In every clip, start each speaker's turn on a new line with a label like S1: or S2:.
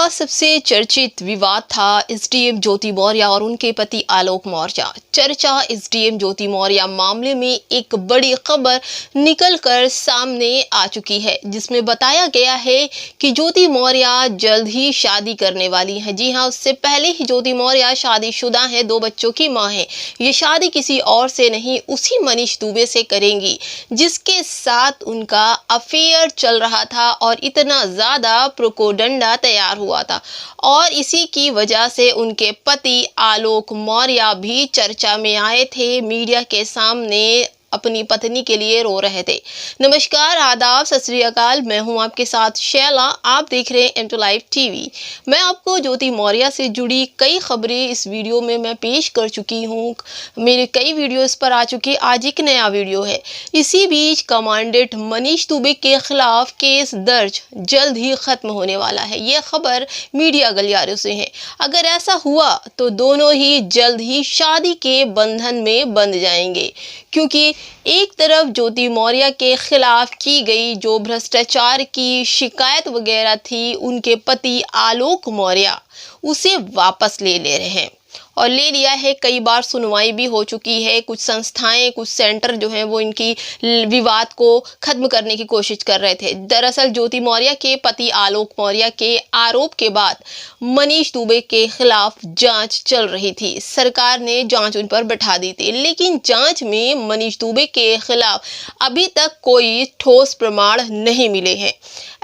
S1: का सबसे चर्चित विवाद था एसडीएम ज्योति मौर्य और उनके पति आलोक मौर्य। चर्चा एसडीएम ज्योति मौर्य मामले में एक बड़ी खबर निकलकर सामने आ चुकी है, जिसमें बताया गया है कि ज्योति मौर्य जल्द ही शादी करने वाली हैं। जी हां, उससे पहले ही ज्योति मौर्य शादीशुदा है, 2 बच्चों की मां है। ये शादी किसी और से नहीं, उसी मनीष दुबे से करेंगी, जिसके साथ उनका अफेयर चल रहा था और इतना ज्यादा प्रोकोडंडा तैयार हुआ था। और इसी की वजह से उनके पति आलोक मौर्य भी चर्चा में आए थे, मीडिया के सामने अपनी पत्नी के लिए रो रहे थे। नमस्कार, आदाब, सत श्री अकाल। मैं हूं आपके साथ शैला। आप देख रहे हैं M2 लाइव टीवी। मैं आपको ज्योति मौर्य से जुड़ी कई खबरें इस वीडियो में मैं पेश कर चुकी हूं। मेरे कई वीडियो इस पर आ चुके, आज एक नया वीडियो है। इसी बीच कमांडेंट मनीष दुबे के खिलाफ केस दर्ज जल्द ही खत्म होने वाला है। यह खबर मीडिया गलियारों से है। अगर ऐसा हुआ तो दोनों ही जल्द ही शादी के बंधन में बंध जाएंगे, क्योंकि एक तरफ ज्योति मौर्य के खिलाफ की गई जो भ्रष्टाचार की शिकायत वगैरह थी, उनके पति आलोक मौर्य उसे वापस ले रहे हैं और ले लिया है। कई बार सुनवाई भी हो चुकी है। कुछ संस्थाएं, कुछ सेंटर जो हैं वो इनकी विवाद को खत्म करने की कोशिश कर रहे थे। दरअसल ज्योति मौर्य के पति आलोक मौर्य के आरोप के बाद मनीष दुबे के खिलाफ जांच चल रही थी। सरकार ने जांच उन पर बैठा दी थी, लेकिन जांच में मनीष दुबे के खिलाफ अभी तक कोई ठोस प्रमाण नहीं मिले हैं।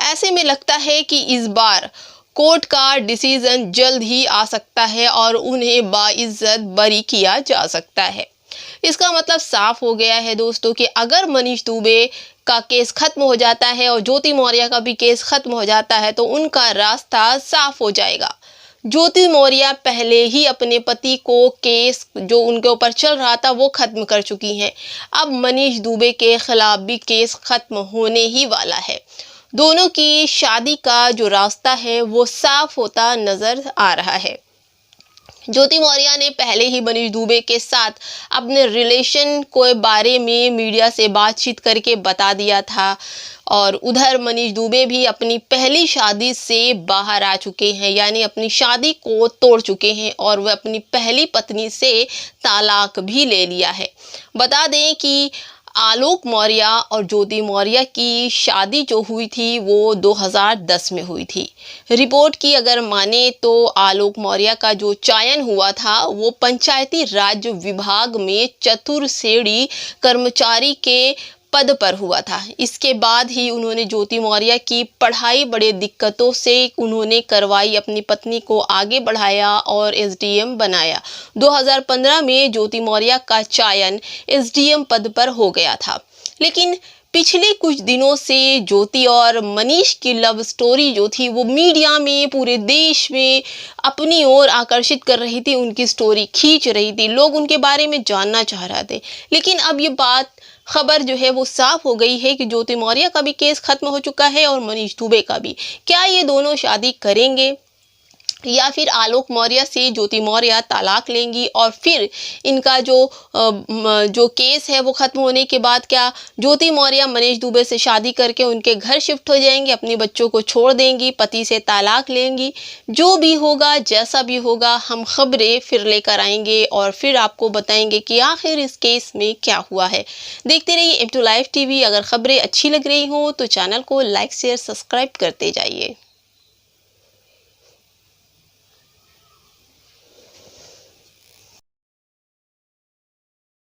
S1: ऐसे में लगता है कि इस बार कोर्ट का डिसीजन जल्द ही आ सकता है और उन्हें बाइज्जत बरी किया जा सकता है। इसका मतलब साफ हो गया है दोस्तों कि अगर मनीष दुबे का केस खत्म हो जाता है और ज्योति मौर्य का भी केस खत्म हो जाता है तो उनका रास्ता साफ हो जाएगा। ज्योति मौर्य पहले ही अपने पति को केस जो उनके ऊपर चल रहा था वो खत्म कर चुकी हैं। अब मनीष दुबे के खिलाफ भी केस खत्म होने ही वाला है। दोनों की शादी का जो रास्ता है वो साफ होता नजर आ रहा है। ज्योति मौर्य ने पहले ही मनीष दुबे के साथ अपने रिलेशन के बारे में मीडिया से बातचीत करके बता दिया था और उधर मनीष दुबे भी अपनी पहली शादी से बाहर आ चुके हैं, यानी अपनी शादी को तोड़ चुके हैं और वह अपनी पहली पत्नी से तलाक भी ले लिया है। बता दें कि आलोक मौर्य और ज्योति मौर्य की शादी जो हुई थी वो 2010 में हुई थी। रिपोर्ट की अगर माने तो आलोक मौर्य का जो चयन हुआ था वो पंचायती राज विभाग में चतुर श्रेणी कर्मचारी के पद पर हुआ था। इसके बाद ही उन्होंने ज्योति मौर्य की पढ़ाई बड़े दिक्कतों से उन्होंने करवाई, अपनी पत्नी को आगे बढ़ाया और एसडीएम बनाया। 2015 में ज्योति मौर्य का चयन एसडीएम पद पर हो गया था। लेकिन पिछले कुछ दिनों से ज्योति और मनीष की लव स्टोरी जो थी वो मीडिया में, पूरे देश में अपनी ओर आकर्षित कर रही थी। उनकी स्टोरी खींच रही थी, लोग उनके बारे में जानना चाह रहे थे। लेकिन अब ये खबर जो है वो साफ हो गई है कि ज्योति मौर्य का भी केस खत्म हो चुका है और मनीष दुबे का भी। क्या ये दोनों शादी करेंगे या फिर आलोक मौर्य से ज्योति मौर्य तलाक लेंगी और फिर इनका जो केस है वो खत्म होने के बाद क्या ज्योति मौर्य मनीष दुबे से शादी करके उनके घर शिफ्ट हो जाएंगे, अपने बच्चों को छोड़ देंगी, पति से तलाक लेंगी? जो भी होगा, जैसा भी होगा, हम खबरें फिर लेकर आएंगे और फिर आपको बताएंगे कि आखिर इस केस में क्या हुआ है। देखते रहिए M2 लाइव टीवी। अगर खबरें अच्छी लग रही हो तो चैनल को लाइक, शेयर, सब्सक्राइब करते जाइए।